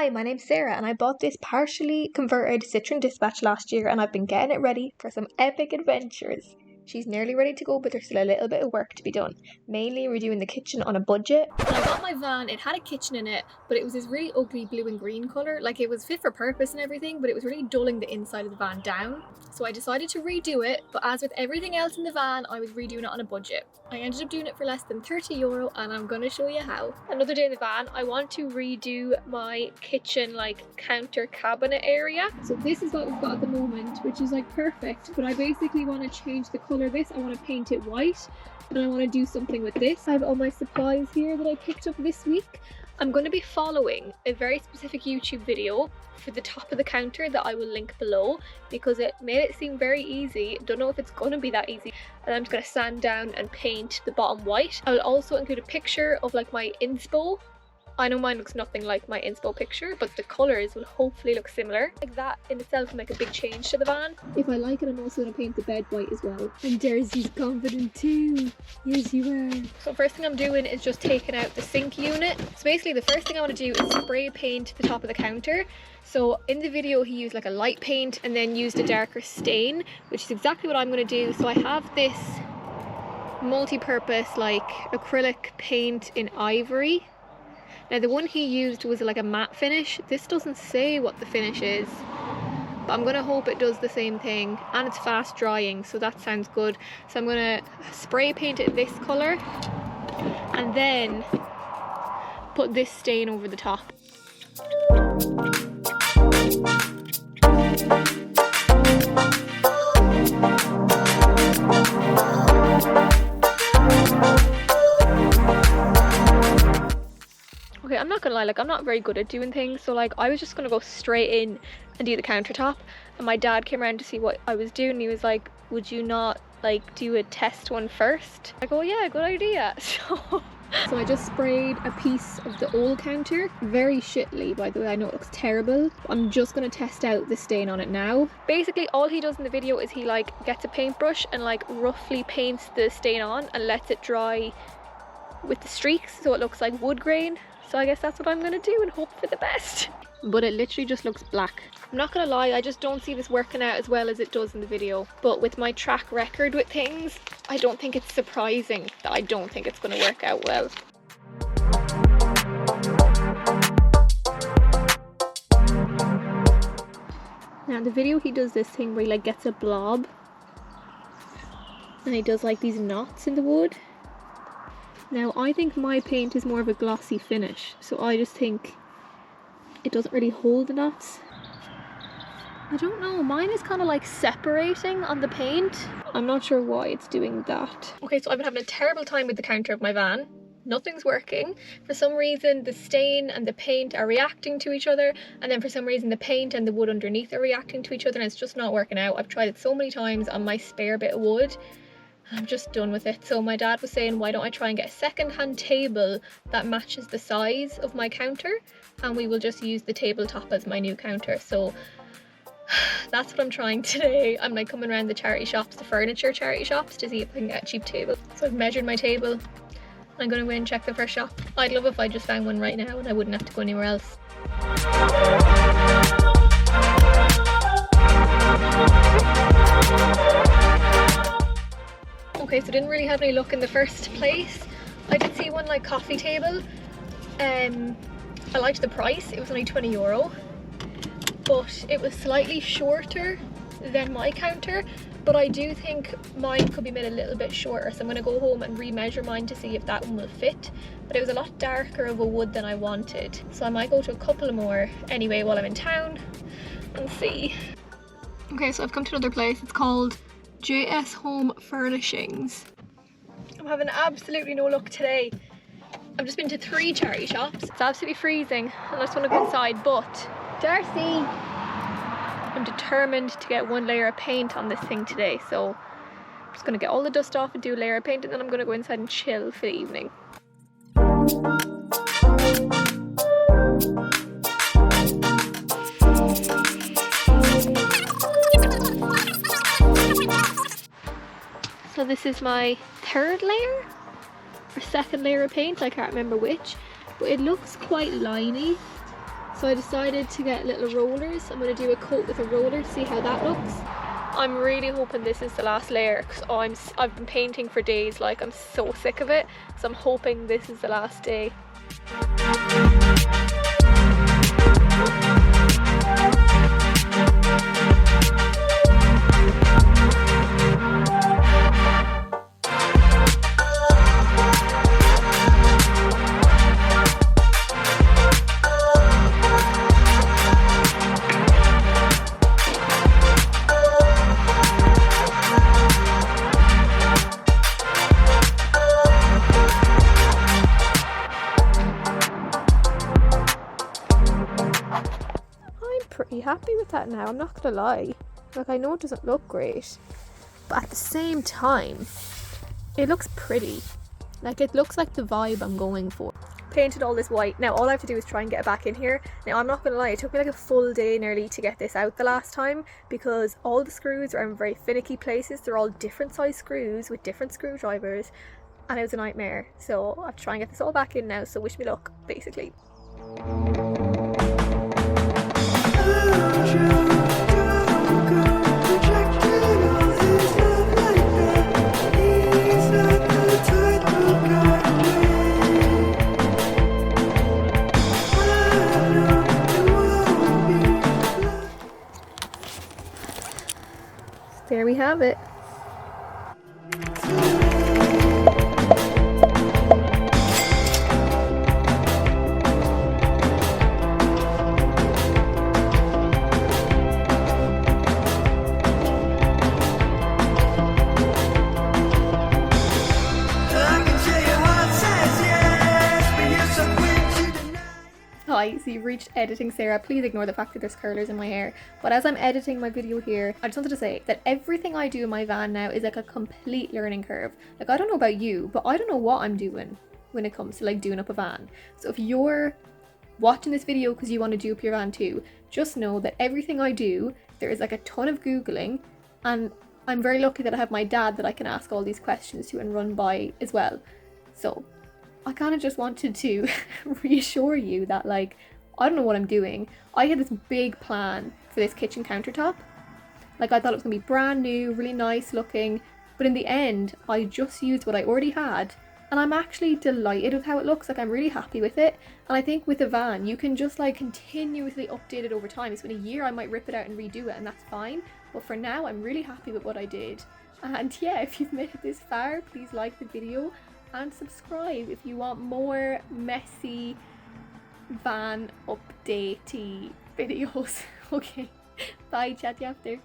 Hi, my name's Sarah and I bought this partially converted Citroen Dispatch last year and I've been getting it ready for some epic adventures. She's nearly ready to go, but there's still a little bit of work to be done. Mainly we're doing the kitchen on a budget. When I got my van, it had a kitchen in it, but it was this really ugly blue and green colour. Like, it was fit for purpose and everything, but it was really dulling the inside of the van down. So I decided to redo it, but as with everything else in the van, I was redoing it on a budget. I ended up doing it for less than €30 and I'm gonna show you how. Another day in the van, I want to redo my kitchen counter cabinet area. So this is what we've got at the moment, which is perfect, but I basically want to change the colour of this. I want to paint it white. And I want to do something with this. I have all my supplies here that I picked up this week. I'm going to be following a very specific YouTube video for the top of the counter that I will link below because it made it seem very easy. Don't know if it's going to be that easy. And I'm just going to sand down and paint the bottom white. I will also include a picture of my inspo. I know mine looks nothing like my inspo picture, but the colours will hopefully look similar. That in itself will make a big change to the van. If I like it, I'm also going to paint the bed white as well. And Darcy's confident too. Yes, you are. So first thing I'm doing is just taking out the sink unit. So basically the first thing I want to do is spray paint the top of the counter. So in the video he used a light paint and then used a darker stain, which is exactly what I'm going to do. So I have this multi-purpose acrylic paint in ivory. Now the one he used was a matte finish. This doesn't say what the finish is, but I'm gonna hope it does the same thing, and it's fast drying, so that sounds good. So I'm gonna spray paint it this colour and then put this stain over the top. Okay, I'm not gonna lie, I'm not very good at doing things, so I was just gonna go straight in and do the countertop, and my dad came around to see what I was doing, and he was like, would you not do a test one first? I go, yeah, good idea. So I just sprayed a piece of the old counter, very shittily by the way, I know it looks terrible. I'm just gonna test out the stain on it now. Basically all he does in the video is he gets a paintbrush and roughly paints the stain on and lets it dry with the streaks so it looks like wood grain. So I guess that's what I'm going to do and hope for the best. But it literally just looks black. I'm not going to lie, I just don't see this working out as well as it does in the video. But with my track record with things, I don't think it's surprising that I don't think it's going to work out well. Now in the video he does this thing where he gets a blob. And he does these knots in the wood. Now I think my paint is more of a glossy finish, so I just think it doesn't really hold the knots. I don't know, mine is kind of separating on the paint. I'm not sure why it's doing that. Okay, so I've been having a terrible time with the counter of my van. Nothing's working. For some reason the stain and the paint are reacting to each other, and then for some reason the paint and the wood underneath are reacting to each other, and it's just not working out. I've tried it so many times on my spare bit of wood. I'm just done with it. So my dad was saying, why don't I try and get a second-hand table that matches the size of my counter, and we will just use the tabletop as my new counter. So that's what I'm trying today. I'm coming around the charity shops, the furniture charity shops, to see if I can get a cheap table. So I've measured my table. I'm gonna go in and check the first shop. I'd love if I just found one right now and I wouldn't have to go anywhere else. Okay, so didn't really have any luck in the first place. I did see one coffee table. I liked the price, it was only €20, but it was slightly shorter than my counter, but I do think mine could be made a little bit shorter, so I'm going to go home and remeasure mine to see if that one will fit. But it was a lot darker of a wood than I wanted, so I might go to a couple more anyway while I'm in town and see. Okay, so I've come to another place. It's called JS Home Furnishings. I'm having absolutely no luck today. I've just been to 3 charity shops. It's absolutely freezing and I just want to go inside, but Darcy! I'm determined to get 1 layer of paint on this thing today, so I'm just going to get all the dust off and do a layer of paint, and then I'm going to go inside and chill for the evening. So this is my 3rd layer or 2nd layer of paint, I can't remember which, but it looks quite liney. So I decided to get little rollers. I'm going to do a coat with a roller, see how that looks. I'm really hoping this is the last layer because I've been painting for days, like I'm so sick of it. So I'm hoping this is the last day. Pretty happy with that now, I'm not gonna lie. Like, I know it doesn't look great, but at the same time it looks pretty. Like, it looks like the vibe I'm going for. Painted all this white. Now all I have to do is try and get it back in here. Now I'm not gonna lie, it took me like a full day nearly to get this out the last time because all the screws are in very finicky places. They're all different size screws with different screwdrivers and it was a nightmare. So I have to try and get this all back in now, so wish me luck basically. There we have it. Hi, so you've reached editing, Sarah. Please ignore the fact that there's curlers in my hair. But as I'm editing my video here, I just wanted to say that everything I do in my van now is like a complete learning curve. Like, I don't know about you, but I don't know what I'm doing when it comes to like doing up a van. So if you're watching this video because you want to do up your van too, just know that everything I do, there is like a ton of Googling, and I'm very lucky that I have my dad that I can ask all these questions to and run by as well. So I kind of just wanted to reassure you that, like, I don't know what I'm doing. I had this big plan for this kitchen countertop. Like, I thought it was going to be brand new, really nice looking. But in the end, I just used what I already had. And I'm actually delighted with how it looks. Like, I'm really happy with it. And I think with a van, you can just, like, continuously update it over time. So in a year, I might rip it out and redo it, and that's fine. But for now, I'm really happy with what I did. And yeah, if you've made it this far, please like the video. And subscribe if you want more messy van updatey videos. Okay, bye, chat to you after.